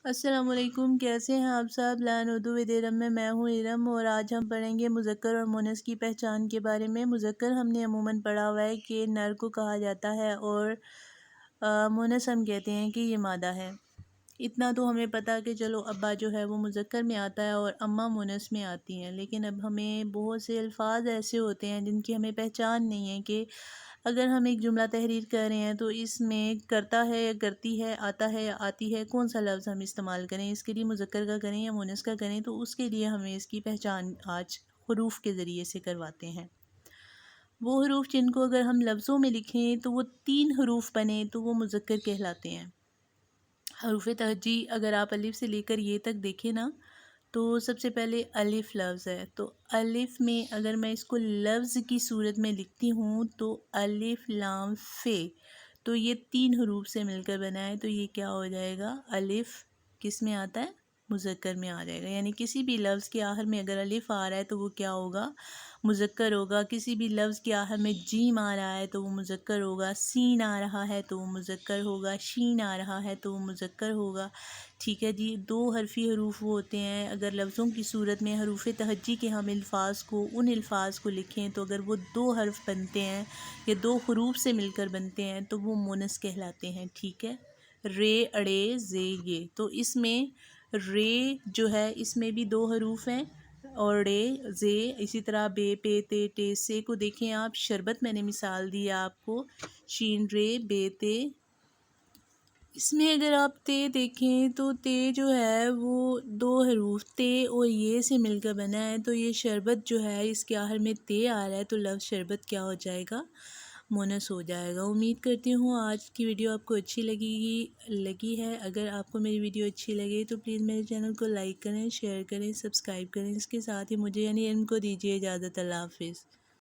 السلام علیکم، کیسے ہیں آپ سب؟ لرن اردو ود ارم میں ہوں ارم، اور آج ہم پڑھیں گے مذکر اور مؤنث کی پہچان کے بارے میں۔ مذکر ہم نے عموماً پڑھا ہوا ہے کہ نر کو کہا جاتا ہے، اور مؤنث ہم کہتے ہیں کہ یہ مادہ ہے۔ اتنا تو ہمیں پتہ کہ چلو ابا جو ہے وہ مذکر میں آتا ہے اور اماں مؤنث میں آتی ہیں، لیکن اب ہمیں بہت سے الفاظ ایسے ہوتے ہیں جن کی ہمیں پہچان نہیں ہے کہ اگر ہم ایک جملہ تحریر کر رہے ہیں تو اس میں کرتا ہے یا کرتی ہے، آتا ہے یا آتی ہے، کون سا لفظ ہم استعمال کریں، اس کے لیے مذکر کا کریں یا مؤنث کا کریں، تو اس کے لیے ہمیں اس کی پہچان آج حروف کے ذریعے سے کرواتے ہیں۔ وہ حروف جن کو اگر ہم لفظوں میں لکھیں تو وہ 3 حروف بنے تو وہ مذکر کہلاتے ہیں۔ حروف تہجی اگر آپ الف سے لے کر یہ تک دیکھیں نا، تو سب سے پہلے الف لفظ ہے، تو الف میں اگر میں اس کو لفظ کی صورت میں لکھتی ہوں تو الف لام فے، تو یہ 3 حروف سے مل کر بنا ہے، تو یہ کیا ہو جائے گا؟ الف کس میں آتا ہے؟ مذکر میں آ جائے گا۔ یعنی کسی بھی لفظ کے آخر میں اگر الف آ رہا ہے تو وہ کیا ہوگا؟ مذکر ہوگا۔ کسی بھی لفظ کے آخر میں جیم آ رہا ہے تو وہ مذکر ہوگا، سین آ رہا ہے تو وہ مذکر ہوگا، شین آ رہا ہے تو وہ مذکر ہوگا۔ ٹھیک ہے جی، 2 حرفی حروف وہ ہوتے ہیں۔ اگر لفظوں کی صورت میں حروف تہجی کے ہم ان الفاظ کو لکھیں تو اگر وہ 2 حرف بنتے ہیں یا 2 حروف سے مل کر بنتے ہیں تو وہ مؤنث کہلاتے ہیں۔ ٹھیک ہے، رے، اڑے، زے، یہ، تو اس میں رے جو ہے اس میں بھی 2 حروف ہیں، اور ڑے، زے، اسی طرح بے، پے، تے، ٹے، سے کو دیکھیں آپ، شربت میں نے مثال دی آپ کو، شین، رے، بے، تے، اس میں اگر آپ تے دیکھیں تو تے جو ہے وہ 2 حروف تے اور یہ سے مل کر بنا ہے، تو یہ شربت جو ہے اس کے آخر میں تے آ رہا ہے تو لفظ شربت کیا ہو جائے گا؟ مؤنث ہو جائے گا۔ امید کرتی ہوں آج کی ویڈیو آپ کو اچھی لگی ہے۔ اگر آپ کو میری ویڈیو اچھی لگے تو پلیز میرے چینل کو لائک کریں، شیئر کریں، سبسکرائب کریں۔ اس کے ساتھ ہی مجھے یعنی ان کو دیجیے اجازت۔ اللہ حافظ۔